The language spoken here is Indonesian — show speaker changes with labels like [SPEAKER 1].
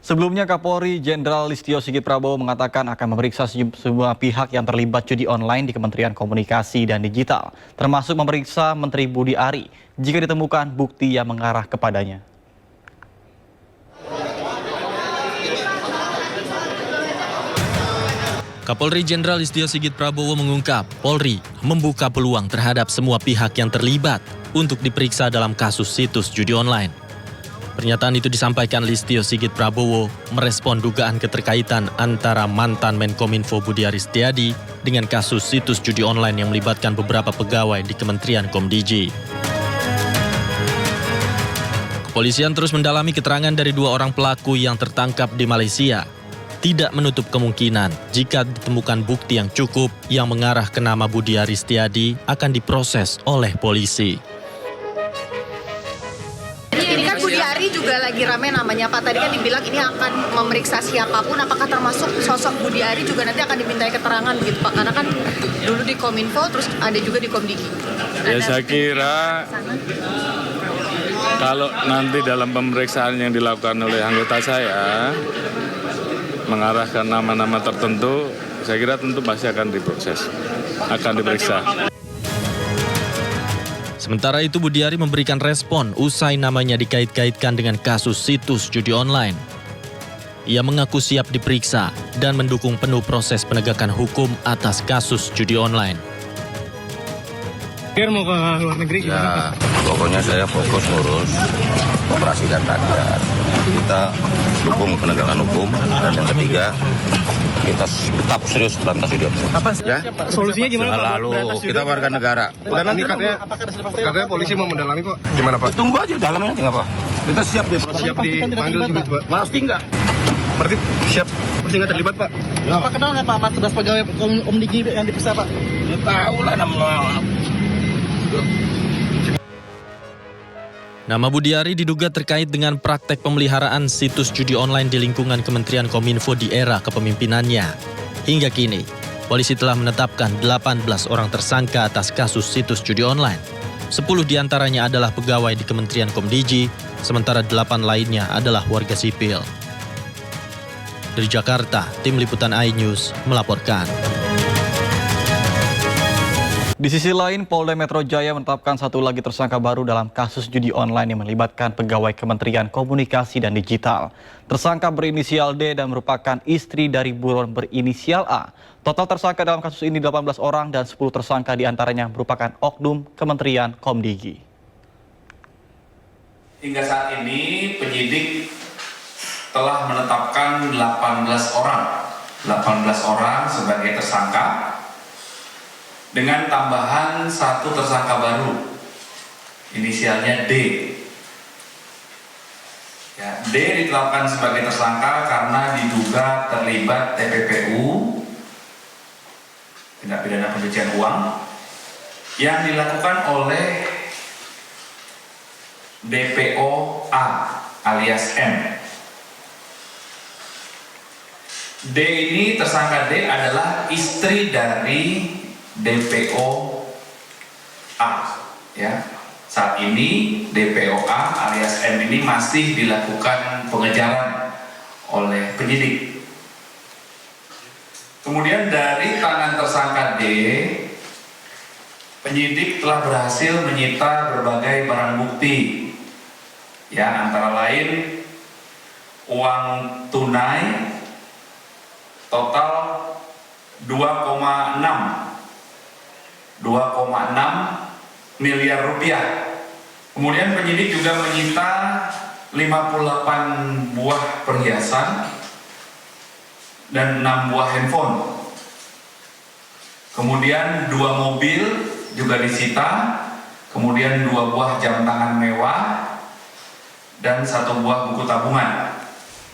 [SPEAKER 1] Sebelumnya Kapolri Jenderal Listio Sigit Prabowo mengatakan akan memeriksa sejumlah pihak yang terlibat judi online di Kementerian Komunikasi dan Digital, termasuk memeriksa Menteri Budi Ari jika ditemukan bukti yang mengarah kepadanya.
[SPEAKER 2] Kapolri Jenderal Listio Sigit Prabowo mengungkap, Polri membuka peluang terhadap semua pihak yang terlibat untuk diperiksa dalam kasus situs judi online. Pernyataan itu disampaikan Listio Sigit Prabowo merespon dugaan keterkaitan antara mantan Menkominfo Budi Ari Setiadi dengan kasus situs judi online yang melibatkan beberapa pegawai di Kementerian Komdigi. Kepolisian terus mendalami keterangan dari 2 orang pelaku yang tertangkap di Malaysia. Tidak menutup kemungkinan jika ditemukan bukti yang cukup yang mengarah ke nama Budi Ari Setiadi akan diproses oleh polisi.
[SPEAKER 3] Ini kan Budi Ari juga lagi ramai namanya Pak. Tadi kan dibilang ini akan memeriksa siapapun, apakah termasuk sosok Budi Ari juga nanti akan dimintai keterangan begitu Pak? Karena kan dulu di Kominfo, terus ada juga di Komdigi.
[SPEAKER 4] Ya saya kira kalau nanti dalam pemeriksaan yang dilakukan oleh anggota saya mengarah ke nama-nama tertentu, saya kira tentu pasti akan diproses, akan diperiksa.
[SPEAKER 2] Sementara itu Budi Ari memberikan respon usai namanya dikait-kaitkan dengan kasus situs judi online. Ia mengaku siap diperiksa dan mendukung penuh proses penegakan hukum atas kasus judi online.
[SPEAKER 5] Mau ke luar negeri?
[SPEAKER 6] Ya, pokoknya saya fokus ngurus operasi dan rakyat. Kita dukung penegakan hukum, dan yang ketiga kita tetap serius dalam kasus dia.
[SPEAKER 5] Apa
[SPEAKER 6] Ya?
[SPEAKER 5] Solusinya gimana Pak?
[SPEAKER 6] Lalu kita warga negara.
[SPEAKER 5] Dan nanti katanya polisi mau mendalami Pak. Gimana Pak?
[SPEAKER 6] Tunggu aja dalamnya aja nggak apa. Kita siap deh.
[SPEAKER 5] Siap dipanggil juga Pak.
[SPEAKER 6] Pasti nggak.
[SPEAKER 5] Berarti siap. Pasti nggak terlibat Pak.
[SPEAKER 6] Ya.
[SPEAKER 5] Pak kenal nggak Pak 14 pegawai Komdigi yang diperiksa Pak?
[SPEAKER 6] Ya, tahu lah namanya.
[SPEAKER 2] Nama Budi Ari diduga terkait dengan praktek pemeliharaan situs judi online di lingkungan Kementerian Kominfo di era kepemimpinannya. Hingga kini, polisi telah menetapkan 18 orang tersangka atas kasus situs judi online. 10 diantaranya adalah pegawai di Kementerian Komdigi, sementara 8 lainnya adalah warga sipil. Dari Jakarta, Tim Liputan iNews melaporkan.
[SPEAKER 1] Di sisi lain, Polda Metro Jaya menetapkan satu lagi tersangka baru dalam kasus judi online yang melibatkan pegawai Kementerian Komunikasi dan Digital. Tersangka berinisial D dan merupakan istri dari buron berinisial A. Total tersangka dalam kasus ini 18 orang dan 10 tersangka diantaranya merupakan oknum Kementerian Komdigi.
[SPEAKER 7] Hingga saat ini penyidik telah menetapkan 18 orang sebagai tersangka, dengan tambahan satu tersangka baru, inisialnya D. Ya, D ditetapkan sebagai tersangka karena diduga terlibat TPPU, tindak pidana pencucian uang, yang dilakukan oleh DPO A alias M. D ini, tersangka D adalah istri dari DPO A, ya. Saat ini DPO A alias M ini masih dilakukan pengejaran oleh penyidik. Kemudian dari tangan tersangka D, penyidik telah berhasil menyita berbagai barang bukti, ya, antara lain uang tunai total 2,6 miliar rupiah. Kemudian penyidik juga menyita 58 buah perhiasan dan 6 buah handphone. Kemudian 2 mobil juga disita, kemudian 2 buah jam tangan mewah dan 1 buah buku tabungan.